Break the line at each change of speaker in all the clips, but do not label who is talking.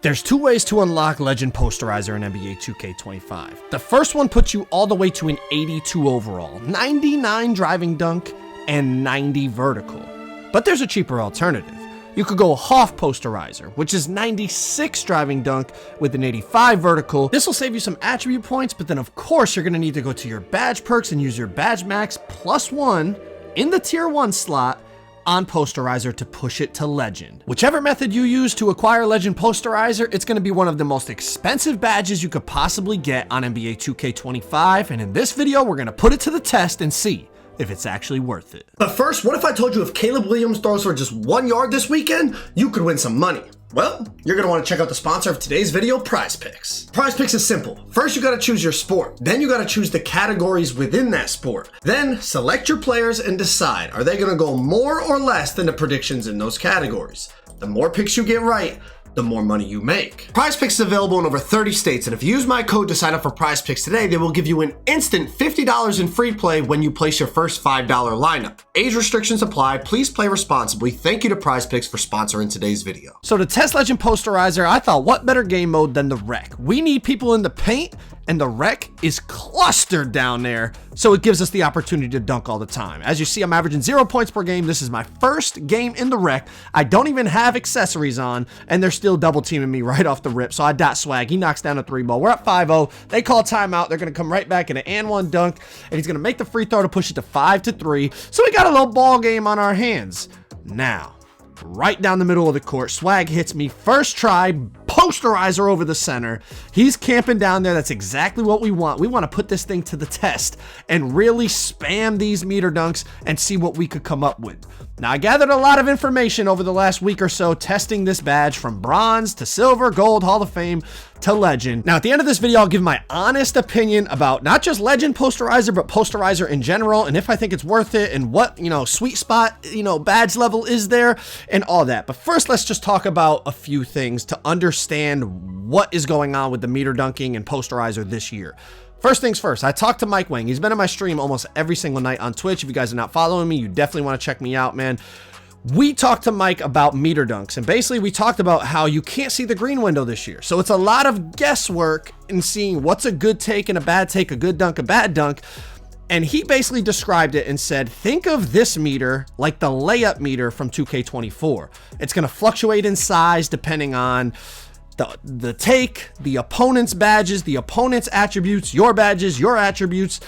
There's two ways to unlock Legend Posterizer in NBA 2K25. The first one puts you all the way to an 82 overall, 99 driving dunk, and 90 vertical. But there's a cheaper alternative. You could go half Posterizer, which is 96 driving dunk with an 85 vertical. This will save you some attribute points, but then of course you're going to need to go to your badge perks and use your badge max +1 in the tier 1 slot on Posterizer to push it to Legend. Whichever method you use to acquire Legend Posterizer, it's going to be one of the most expensive badges you could possibly get on NBA 2K25, and in this video we're going to put it to the test and see if it's actually worth it.
But first, what if I told you if Caleb Williams throws for just 1 yard this weekend, you could win some money? Well, you're going to want to check out the sponsor of today's video, Prize Picks. Prize Picks is simple. First, you got to choose your sport. Then you got to choose the categories within that sport. Then select your players and decide, are they going to go more or less than the predictions in those categories? The more picks you get right, the more money you make. Prize Picks is available in over 30 states, and if you use my code to sign up for Prize Picks today, they will give you an instant $50 in free play when you place your first $5 lineup. Age restrictions apply. Please play responsibly. Thank you to Prize Picks for sponsoring today's video.
So to test Legend Posterizer, I thought what better game mode than the Rec? We need people in the paint, and the Rec is clustered down there, so it gives us the opportunity to dunk all the time. As you see, I'm averaging 0 points per game. This is my first game in the Rec. I don't even have accessories on, and they're still double teaming me right off the rip, so I dot swag. He knocks down a 3-ball. We're at 5-0. They call timeout. They're going to come right back in an and one dunk, and he's going to make the free throw to push it to 5-3. So we got a little ball game on our hands. Now, right down the middle of the court, swag hits me first try, Posterizer over the center. He's camping down there. That's exactly what we want. We want to put this thing to the test and really spam these meter dunks and see what we could come up with. Now, I gathered a lot of information over the last week or so testing this badge from bronze to silver, gold, Hall of Fame to Legend. Now, at the end of this video, I'll give my honest opinion about not just Legend Posterizer, but Posterizer in general, and if I think it's worth it, and what, sweet spot, badge level is there, and all that. But first, let's just talk about a few things to understand what is going on with the meter dunking and Posterizer this year. First things first, I talked to Mike Wang. He's been on my stream almost every single night on Twitch. If you guys are not following me, you definitely want to check me out, man. We talked to Mike about meter dunks, and basically we talked about how you can't see the green window this year. So it's a lot of guesswork in seeing what's a good take and a bad take, a good dunk, a bad dunk. And he basically described it and said, think of this meter like the layup meter from 2K24. It's going to fluctuate in size depending on the take, the opponent's badges, the opponent's attributes, your badges, your attributes.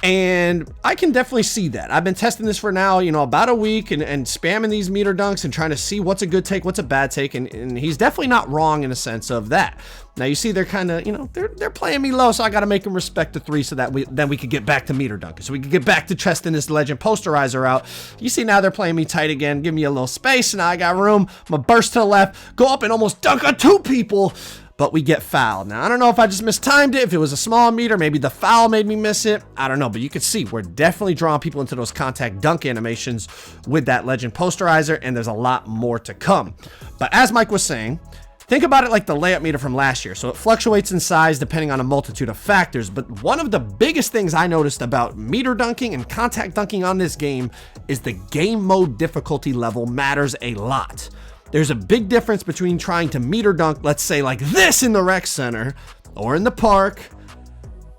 And I can definitely see that. I've been testing this for now, about a week and spamming these meter dunks and trying to see what's a good take, what's a bad take. And he's definitely not wrong in a sense of that. Now you see they're kind of, they're playing me low, so I got to make them respect the 3 so that we could get back to meter dunking. So we could get back to testing this Legend Posterizer out. You see now they're playing me tight again. Give me a little space. Now I got room. I'm going to burst to the left, go up and almost dunk on 2 people. But we get fouled. Now, I don't know if I just mistimed it, if it was a small meter, maybe the foul made me miss it. I don't know, but you can see we're definitely drawing people into those contact dunk animations with that Legend Posterizer, and there's a lot more to come. But as Mike was saying, think about it like the layup meter from last year. So it fluctuates in size depending on a multitude of factors. But one of the biggest things I noticed about meter dunking and contact dunking on this game is the game mode difficulty level matters a lot. There's a big difference between trying to meter dunk, let's say like this in the rec center or in the park.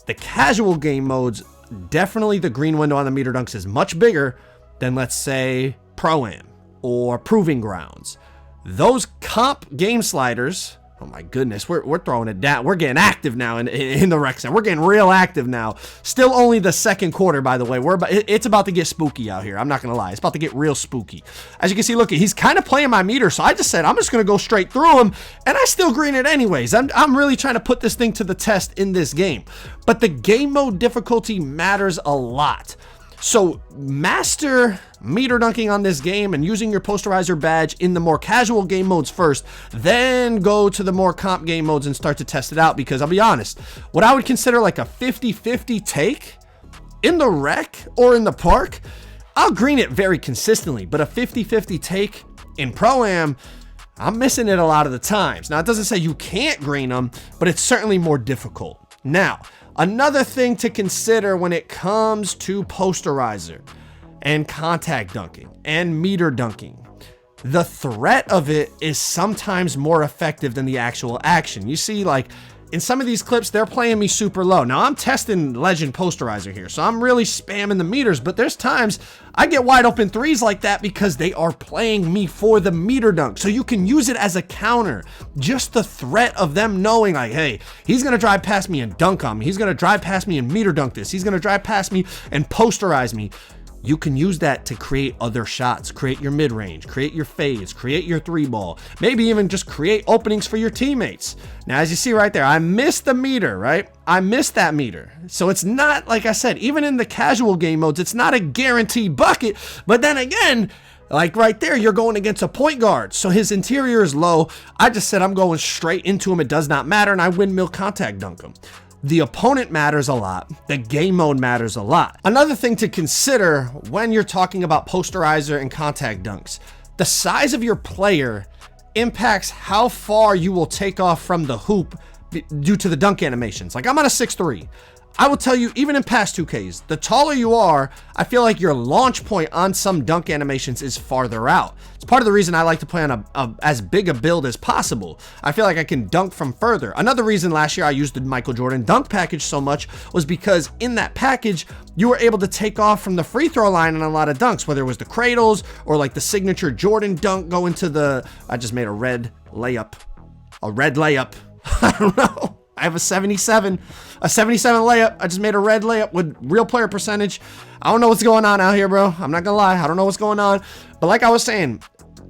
The casual game modes, definitely the green window on the meter dunks is much bigger than, let's say, Pro-Am or Proving Grounds. Those comp game sliders, oh my goodness, we're throwing it down. We're getting active now in the rec center. We're getting real active now. Still only the second quarter, by the way. It's about to get spooky out here. I'm not going to lie. It's about to get real spooky. As you can see, look, he's kind of playing my meter, so I just said I'm just going to go straight through him, and I still green it anyways. I'm really trying to put this thing to the test in this game. But the game mode difficulty matters a lot. So master meter dunking on this game and using your Posterizer badge in the more casual game modes first, then go to the more comp game modes and start to test it out. Because I'll be honest, what I would consider like a 50-50 take in the rec or in the park, I'll green it very consistently. But a 50-50 take in Pro-Am, I'm missing it a lot of the times. Now, it doesn't say you can't green them, but it's certainly more difficult. Now, another thing to consider when it comes to Posterizer and contact dunking and meter dunking. the threat of it is sometimes more effective than the actual action. You see, like, in some of these clips, they're playing me super low. Now, I'm testing Legend Posterizer here, so I'm really spamming the meters, but there's times I get wide open threes like that because they are playing me for the meter dunk. So you can use it as a counter. Just the threat of them knowing, like, hey, he's going to drive past me and dunk on me. He's going to drive past me and meter dunk this. He's going to drive past me and posterize me. You can use that to create other shots, create your mid-range, create your fades, create your three ball, maybe even just create openings for your teammates. Now, as you see right there, I missed the meter, right? I missed that meter. So it's not, like I said, even in the casual game modes, it's not a guaranteed bucket. But then again, like right there, you're going against a point guard. So his interior is low. I just said I'm going straight into him. It does not matter. And I windmill contact dunk him. The opponent matters a lot. The game mode matters a lot. Another thing to consider when you're talking about posterizer and contact dunks, the size of your player impacts how far you will take off from the hoop due to the dunk animations. Like, I'm on a 6'3". I will tell you, even in past 2Ks, the taller you are, I feel like your launch point on some dunk animations is farther out. It's part of the reason I like to play on as big a build as possible. I feel like I can dunk from further. Another reason last year I used the Michael Jordan dunk package so much was because in that package, you were able to take off from the free throw line on a lot of dunks, whether it was the cradles or like the signature Jordan dunk going to the, I just made a red layup. I don't know. I have a 77 layup. I just made a red layup with real player percentage. I don't know what's going on out here, bro. I'm not gonna lie. I don't know what's going on. But like I was saying,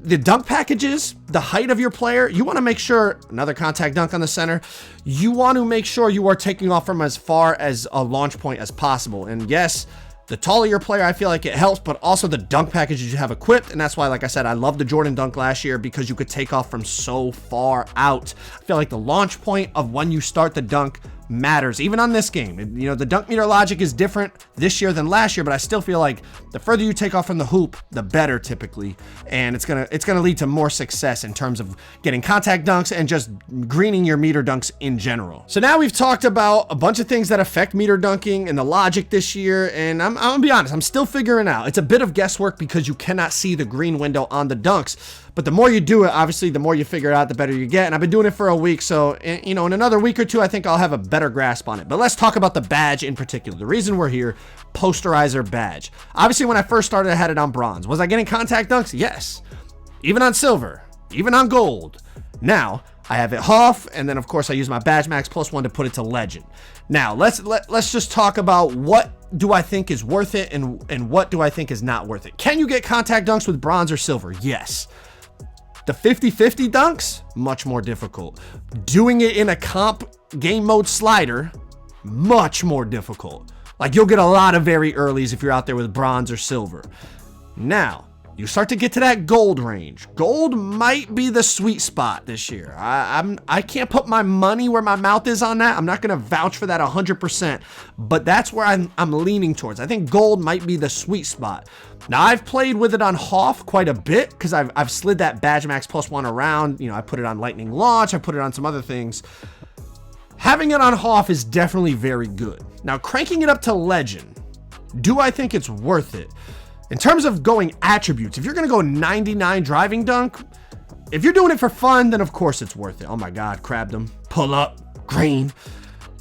the dunk packages, the height of your player, you want to make sure, another contact dunk on the center, you want to make sure you are taking off from as far as a launch point as possible. And yes, the taller your player, I feel like it helps, but also the dunk packages you have equipped. And that's why, like I said, I love the Jordan dunk last year because you could take off from so far out. I feel like the launch point of when you start the dunk matters, even on this game. You know, the dunk meter logic is different this year than last year, but I still feel like the further you take off from the hoop, the better typically. And it's gonna lead to more success in terms of getting contact dunks and just greening your meter dunks in general. So now we've talked about a bunch of things that affect meter dunking and the logic this year, and I'm gonna be honest, I'm still figuring out. It's a bit of guesswork because you cannot see the green window on the dunks. But the more you do it, obviously, the more you figure it out, the better you get. And I've been doing it for a week. So, you know, in another week or two, I think I'll have a better grasp on it. But let's talk about the badge in particular. The reason we're here, posterizer badge. Obviously, when I first started, I had it on bronze. Was I getting contact dunks? Yes. Even on silver, even on gold. Now, I have it half, and then, of course, I use my badge max +1 to put it to legend. Now, let's just talk about what do I think is worth it and what do I think is not worth it. Can you get contact dunks with bronze or silver? Yes. The 50-50 dunks, much more difficult. Doing it in a comp game mode slider, much more difficult. Like, you'll get a lot of very earlies if you're out there with bronze or silver. Now, you start to get to that gold range. Gold might be the sweet spot this year. I can't put my money where my mouth is on that. I'm not going to vouch for that 100%, but that's where I'm leaning towards. I think gold might be the sweet spot. Now, I've played with it on Hoff quite a bit because I've slid that badge max +1 around. You know, I put it on lightning launch. I put it on some other things. Having it on Hoff is definitely very good. Now, cranking it up to legend, do I think it's worth it? In terms of going attributes, if you're going to go 99 driving dunk, if you're doing it for fun, then of course it's worth it. Oh my God, crabbed them. Pull up, green.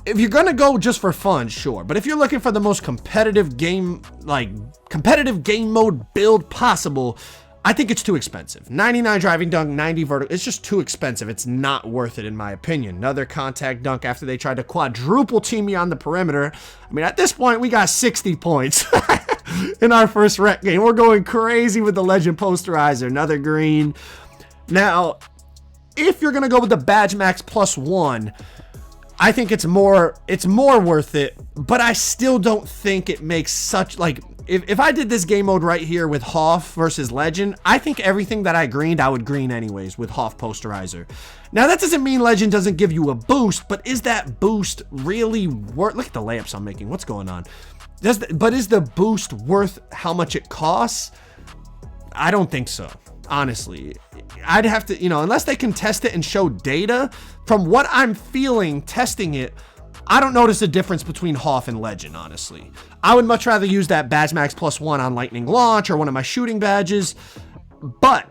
If you're going to go just for fun, sure. But if you're looking for the most competitive game mode build possible, I think it's too expensive. 99 driving dunk, 90 vertical. It's just too expensive. It's not worth it in my opinion. Another contact dunk after they tried to quadruple team me on the perimeter. I mean, at this point, we got 60 points. In our first rec game, we're going crazy with the Legend Posterizer, another green. Now, if you're gonna go with the badge max +1, I think it's more worth it, but I still don't think it makes such, like, if I did this game mode right here with Hoff versus Legend, I think everything that I greened, I would green anyways with Hoff Posterizer. Now, that doesn't mean Legend doesn't give you a boost, but is that boost really worth? Look at the layups I'm making. What's going on? But is the boost worth how much it costs? I don't think so, honestly. I'd have to, you know, unless they can test it and show data, from what I'm feeling testing it, I don't notice a difference between Hoff and Legend, honestly. I would much rather use that badge max +1 on lightning launch or one of my shooting badges, but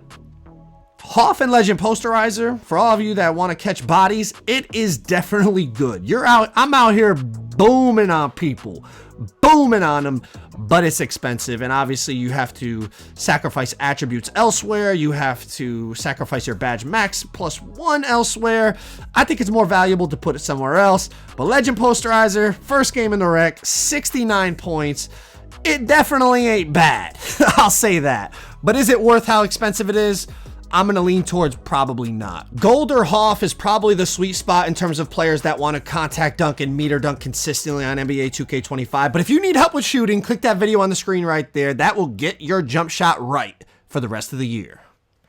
Hoff and Legend Posterizer, for all of you that want to catch bodies, it is definitely good. I'm out here booming on people, booming on them, but it's expensive, and obviously you have to sacrifice attributes elsewhere. You have to sacrifice your badge max +1 elsewhere. I think it's more valuable to put it somewhere else, but Legend Posterizer, first game in the rec, 69 points. It definitely ain't bad. I'll say that. But is it worth how expensive it is? I'm going to lean towards probably not. Gold or Hoff is probably the sweet spot in terms of players that want to contact dunk and meter dunk consistently on NBA 2K25. But if you need help with shooting, click that video on the screen right there. That will get your jump shot right for the rest of the year.